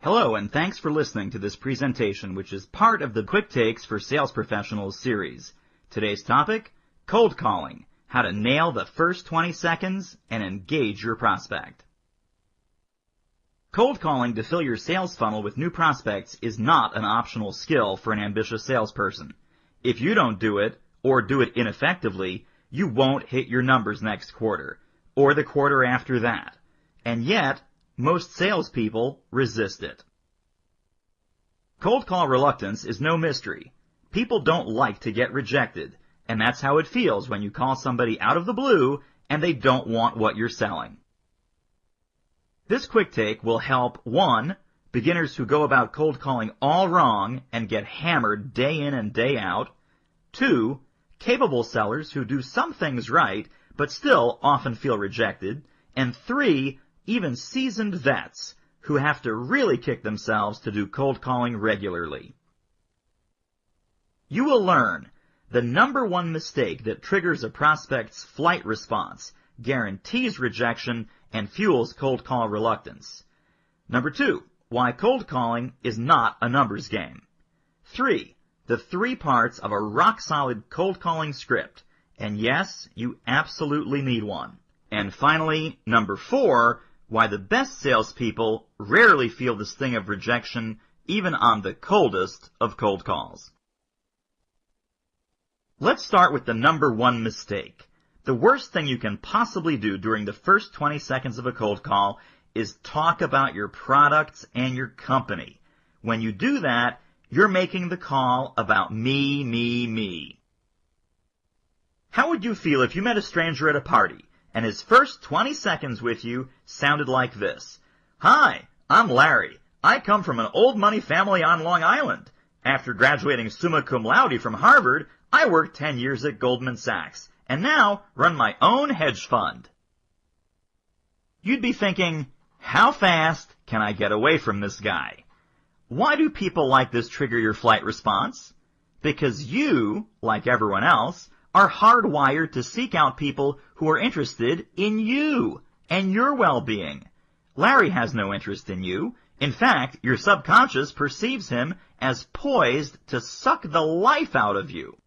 Hello, and thanks for listening to this presentation, which is part of the Quick Takes for Sales Professionals series. Today's topic, cold calling, how to nail the first 20 seconds and engage your prospect. Cold calling to fill your sales funnel with new prospects is not an optional skill for an ambitious salesperson. If you don't do it, or do it ineffectively, you won't hit your numbers next quarter, or the quarter after that. And yet, most salespeople resist it. Cold call reluctance is no mystery. People don't like to get rejected, and that's how it feels when you call somebody out of the blue and they don't want what you're selling. This quick take will help 1. Beginners who go about cold calling all wrong and get hammered day in and day out. 2. Capable sellers who do some things right but still often feel rejected. And 3. Even seasoned vets who have to really kick themselves to do cold calling regularly. You will learn the number one mistake that triggers a prospect's flight response, guarantees rejection, and fuels cold call reluctance. Number 2, why cold calling is not a numbers game. 3, the 3 parts of a rock-solid cold calling script. And yes, you absolutely need one. And finally, number 4, why the best salespeople rarely feel the sting of rejection even on the coldest of cold calls. Let's start with the number 1 mistake. The worst thing you can possibly do during the first 20 seconds of a cold call is talk about your products and your company. When you do that, you're making the call about me. How would you feel if you met a stranger at a party and his first 20 seconds with you sounded like this? Hi, I'm Larry. I come from an old money family on Long Island. After graduating summa cum laude from Harvard, I worked 10 years at Goldman Sachs, and now run my own hedge fund. You'd be thinking, how fast can I get away from this guy? Why do people like this trigger your flight response? Because you, like everyone else, are hardwired to seek out people who are interested in you and your well-being. Larry has no interest in you. In fact, your subconscious perceives him as poised to suck the life out of you.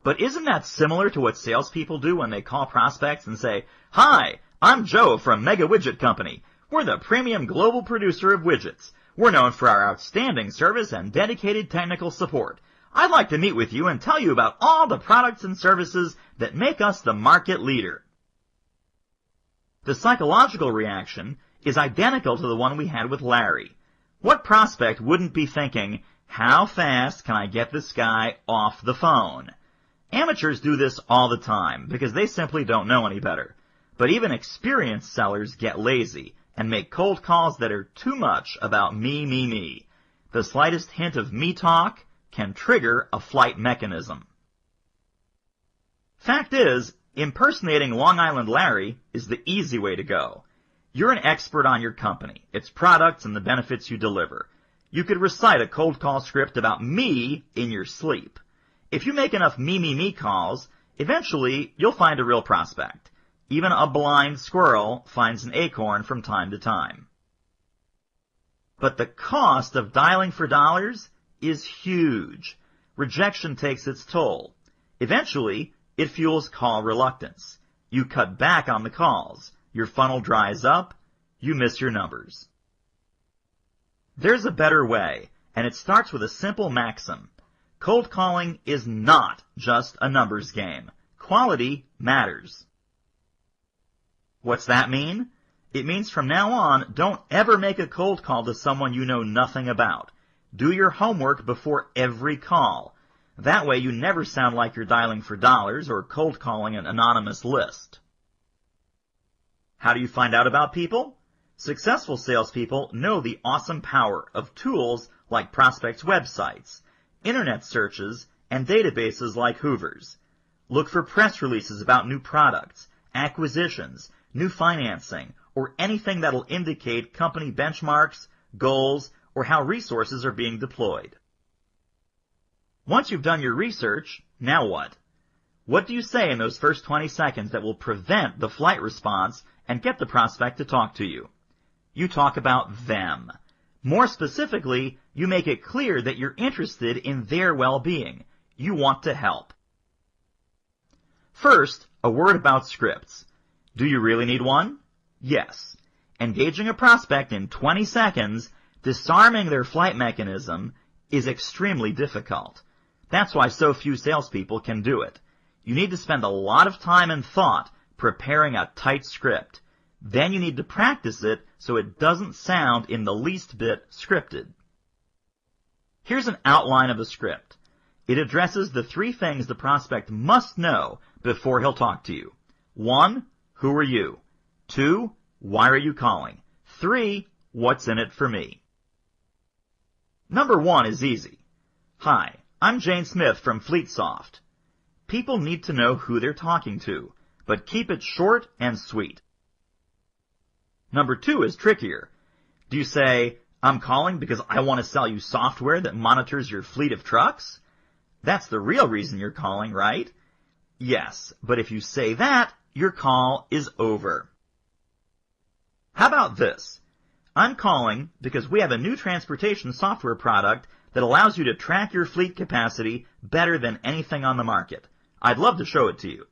But isn't that similar to what salespeople do when they call prospects and say, Hi, I'm Joe from Mega Widget Company. We're the premium global producer of widgets. We're known for our outstanding service and dedicated technical support. I'd like to meet with you and tell you about all the products and services that make us the market leader. The psychological reaction is identical to the one we had with Larry. What prospect wouldn't be thinking, how fast can I get this guy off the phone? Amateurs do this all the time because they simply don't know any better. But even experienced sellers get lazy and make cold calls that are too much about me. The slightest hint of me talk can trigger a flight mechanism. Fact is, impersonating Long Island Larry is the easy way to go. You're an expert on your company, its products, and the benefits you deliver. You could recite a cold call script about me in your sleep. If you make enough me calls, eventually you'll find a real prospect. Even a blind squirrel finds an acorn from time to time. But the cost of dialing for dollars is huge. Rejection takes its toll. Eventually, it fuels call reluctance. You cut back on the calls. Your funnel dries up. You miss your numbers. There's a better way, and it starts with a simple maxim. Cold calling is not just a numbers game. Quality matters. What's that mean? It means from now on, don't ever make a cold call to someone you know nothing about. Do your homework before every call. That way you never sound like you're dialing for dollars or cold calling an anonymous list. How do you find out about people? Successful salespeople know the awesome power of tools like prospects' websites, internet searches, and databases like Hoover's. Look for press releases about new products, acquisitions, new financing, or anything that'll indicate company benchmarks, goals, or how resources are being deployed. Once you've done your research, now what? What do you say in those first 20 seconds that will prevent the flight response and get the prospect to talk to you? You talk about them. More specifically, you make it clear that you're interested in their well-being. You want to help. First, a word about scripts. Do you really need one? Yes. Engaging a prospect in 20 seconds, disarming their flight mechanism, is extremely difficult. That's why so few salespeople can do it. You need to spend a lot of time and thought preparing a tight script. Then you need to practice it so it doesn't sound in the least bit scripted. Here's an outline of the script. It addresses the 3 things the prospect must know before he'll talk to you. 1, who are you? 2, why are you calling? 3, what's in it for me? Number 1 is easy. Hi, I'm Jane Smith from FleetSoft. People need to know who they're talking to, but keep it short and sweet. Number 2 is trickier. Do you say, I'm calling because I want to sell you software that monitors your fleet of trucks? That's the real reason you're calling, right? Yes, but if you say that, your call is over. How about this? I'm calling because we have a new transportation software product that allows you to track your fleet capacity better than anything on the market. I'd love to show it to you.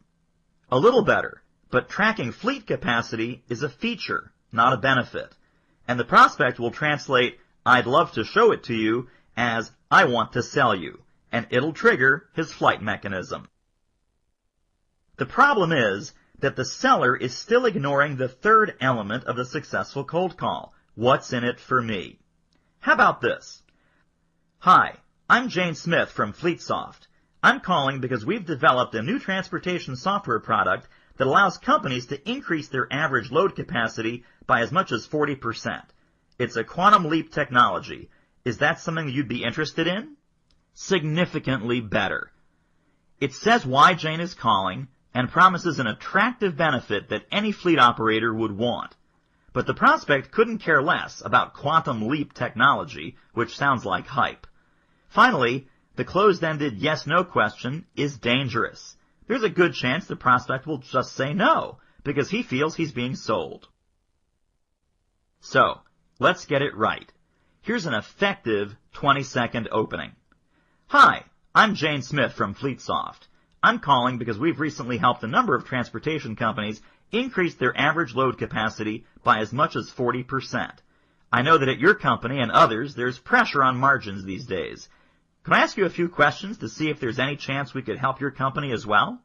A little better, but tracking fleet capacity is a feature, not a benefit. And the prospect will translate, I'd love to show it to you, as I want to sell you, and it'll trigger his flight mechanism. The problem is that the seller is still ignoring the 3rd element of the successful cold call. What's in it for me? How about this? Hi, I'm Jane Smith from FleetSoft. I'm calling because we've developed a new transportation software product that allows companies to increase their average load capacity by as much as 40%. It's a quantum leap technology. Is that something you'd be interested in? Significantly better. It says why Jane is calling and promises an attractive benefit that any fleet operator would want. But the prospect couldn't care less about quantum leap technology, which sounds like hype. Finally, the closed-ended yes-no question is dangerous. There's a good chance the prospect will just say no, because he feels he's being sold. So, let's get it right. Here's an effective 20-second opening. Hi, I'm Jane Smith from FleetSoft. I'm calling because we've recently helped a number of transportation companies increase their average load capacity by as much as 40%. I know that at your company and others, there's pressure on margins these days. Can I ask you a few questions to see if there's any chance we could help your company as well?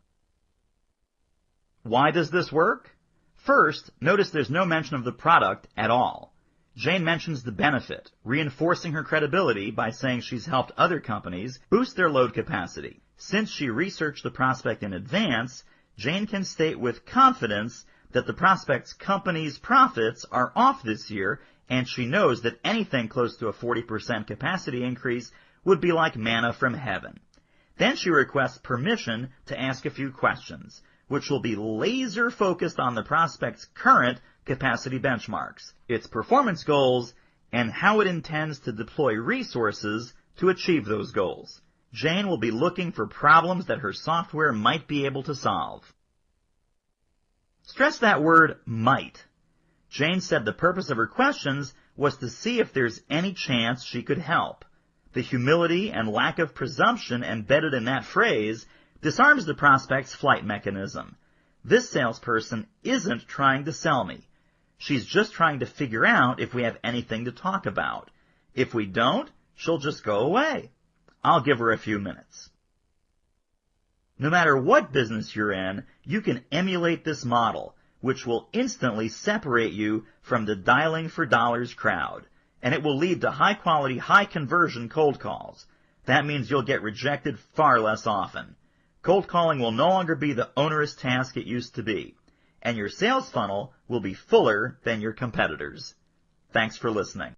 Why does this work? First, notice there's no mention of the product at all. Jane mentions the benefit, reinforcing her credibility by saying she's helped other companies boost their load capacity. Since she researched the prospect in advance, Jane can state with confidence that the prospect's company's profits are off this year, and she knows that anything close to a 40% capacity increase would be like manna from heaven. Then she requests permission to ask a few questions, which will be laser-focused on the prospect's current capacity benchmarks, its performance goals, and how it intends to deploy resources to achieve those goals. Jane will be looking for problems that her software might be able to solve. Stress that word might. Jane said the purpose of her questions was to see if there's any chance she could help. The humility and lack of presumption embedded in that phrase disarms the prospect's flight mechanism. This salesperson isn't trying to sell me. She's just trying to figure out if we have anything to talk about. If we don't, she'll just go away. I'll give her a few minutes. No matter what business you're in, you can emulate this model, which will instantly separate you from the dialing for dollars crowd, and it will lead to high-quality, high-conversion cold calls. That means you'll get rejected far less often. Cold calling will no longer be the onerous task it used to be, and your sales funnel will be fuller than your competitors. Thanks for listening.